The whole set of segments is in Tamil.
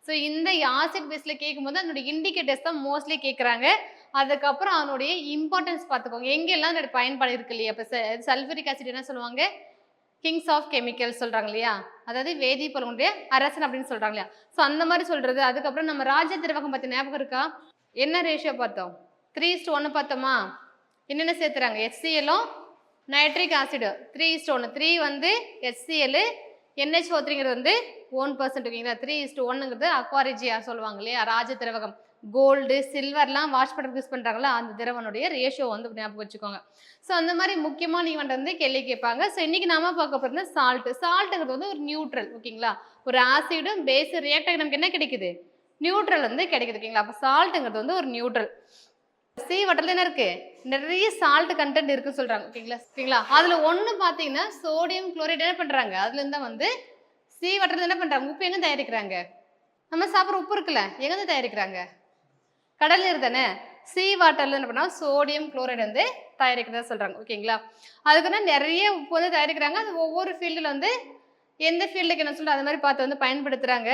ஸோ இந்த ஆசிட் பேஸில் கேட்கும்போது அதனுடைய இண்டிகேட்டர்ஸ் தான் மோஸ்ட்லி கேட்குறாங்க. அதுக்கப்புறம் அதனுடைய இம்பார்ட்டன்ஸ் பார்த்துக்கோங்க. எங்கெல்லாம் அதோட பயன்பாடு இருக்கு இல்லையா? இப்போ சல்ஃபரிக் ஆசிட் என்ன சொல்லுவாங்க? கிங்ஸ் ஆஃப் கெமிக்கல்ஸ் சொல்கிறாங்க இல்லையா? அதாவது வேதிப்பொருளுடைய அரசன் அப்படின்னு சொல்கிறாங்க இல்லையா? ஸோ அந்த மாதிரி சொல்கிறது. அதுக்கப்புறம் நம்ம ராஜ திரவகம் பற்றி ஞாபகம் இருக்கா? என்ன ரேஷியோ பார்த்தோம்? 3:1 பார்த்தோமா? என்னென்ன சேர்த்துறாங்க? HClலும் நைட்ரிக் ஆசிடு 3:1. 3 வந்து HCl, NH4 வந்து 1% ஓகேங்களா? 3:1ங்கிறது அக்வாரிஜியா சொல்லுவாங்க இல்லையா? ராஜ திரவகம். கோல்டு, சில்வர்லாம் வாஷ் பண்ணுறதுக்கு யூஸ் பண்ணுறாங்களா? அந்த திரவனுடைய ரேஷியோ வந்து ஞாபகம் வச்சுக்கோங்க. ஸோ அந்த மாதிரி முக்கியமான ஈவெண்ட் வந்து கேள்வி கேட்பாங்க. ஸோ இன்றைக்கி நாம பார்க்க போகிறது சால்ட்டு. சால்ட்டுங்கிறது வந்து ஒரு நியூட்ரல் ஓகேங்களா? ஒரு ஆசிடும் பேஸு ரியாக்ட் ஆகி நமக்கு என்ன கிடைக்குது? நியூட்ரல் வந்து கிடைக்குது ஓகேங்களா? அப்போ சால்ட்டுங்கிறது வந்து ஒரு நியூட்ரல். சி வாட்டர்ல என்ன இருக்கு? நிறைய சால்ட் கண்டென்ட் இருக்குன்னு சொல்றாங்க ஓகேங்களா? அதுல ஒண்ணு பாத்தீங்கன்னா சோடியம் குளோரைட் என்ன பண்றாங்க? அதுல இருந்தா வந்து சி வாட்டர்ல என்ன பண்றாங்க? உப்பு எங்க தயாரிக்கிறாங்க? நம்ம சாப்பிட்ற உப்பு இருக்குல்ல, எங்க தயாரிக்கிறாங்க? கடல் நீர் தானே. சி வாட்டர்ல என்ன பண்ணா சோடியம் குளோரைட் வந்து தயாரிக்கிறதா சொல்றாங்க ஓகேங்களா? அதுக்கு நிறைய உப்பு வந்து தயாரிக்கிறாங்க. அது ஒவ்வொரு ஃபீல்டுல வந்து எந்த ஃபீல்டுக்கு என்ன சொல்ற அது மாதிரி பார்த்து வந்து பயன்படுத்துறாங்க.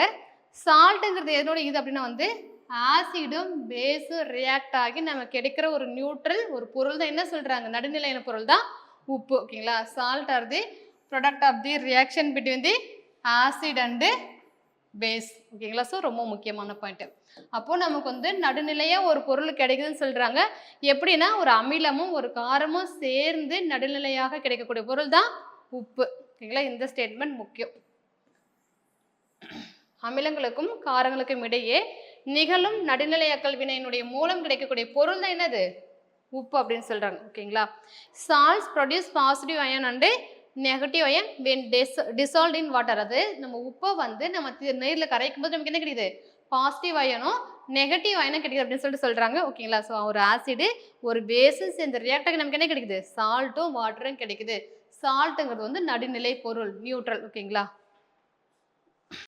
சால்ட்டுங்கிறது எதனோட இது அப்படின்னா வந்து ஆசிடும் பேஸும் ரியாக்ட் ஆகி நமக்கு கிடைக்கிற ஒரு நியூட்ரல் ஒரு பொருள் தான் என்ன சொல்றாங்க? நடுநிலையான பொருள் தான் உப்பு ஓகேங்களா? Salt are the product of the reaction between the acid and base ஓகேங்களா? ஸோ ரொம்ப முக்கியமான பாயிண்ட். அப்போ நமக்கு வந்து நடுநிலையா ஒரு பொருள் கிடைக்குதுன்னு சொல்றாங்க. எப்படின்னா ஒரு அமிலமும் ஒரு காரமும் சேர்ந்து நடுநிலையாக கிடைக்கக்கூடிய பொருள் தான் உப்பு ஓகேங்களா? இந்த ஸ்டேட்மெண்ட் முக்கியம். அமிலங்களுக்கும் காரங்களுக்கும் இடையே நிகழும் நடுநிலையாக்கல் வினையினுடைய மூலம் கிடைக்கக்கூடிய பொருள் தான் என்னது? உப்பு அப்படின்னு சொல்றாங்க ஓகேங்களா? Salts produce positive ion and negative ion when dissolve in water. அது நம்ம உப்பை வந்து நம்ம நீரில் கரைக்கும் போது நமக்கு என்ன கிடைக்குது? பாசிட்டிவ் அயனும் நெகட்டிவ் அயனும் கிடைக்குது அப்படின்னு சொல்லிட்டு சொல்றாங்க ஓகேங்களா? ஸோ ஒரு ஆசிடு ஒரு பேஸும் சேர்ந்து ரியாக்ட் ஆகி நமக்கு என்ன கிடைக்குது? சால்ட்டும் வாட்டரும் கிடைக்குது. சால்ட்டுங்கிறது வந்து நடுநிலை பொருள் நியூட்ரல் ஓகேங்களா?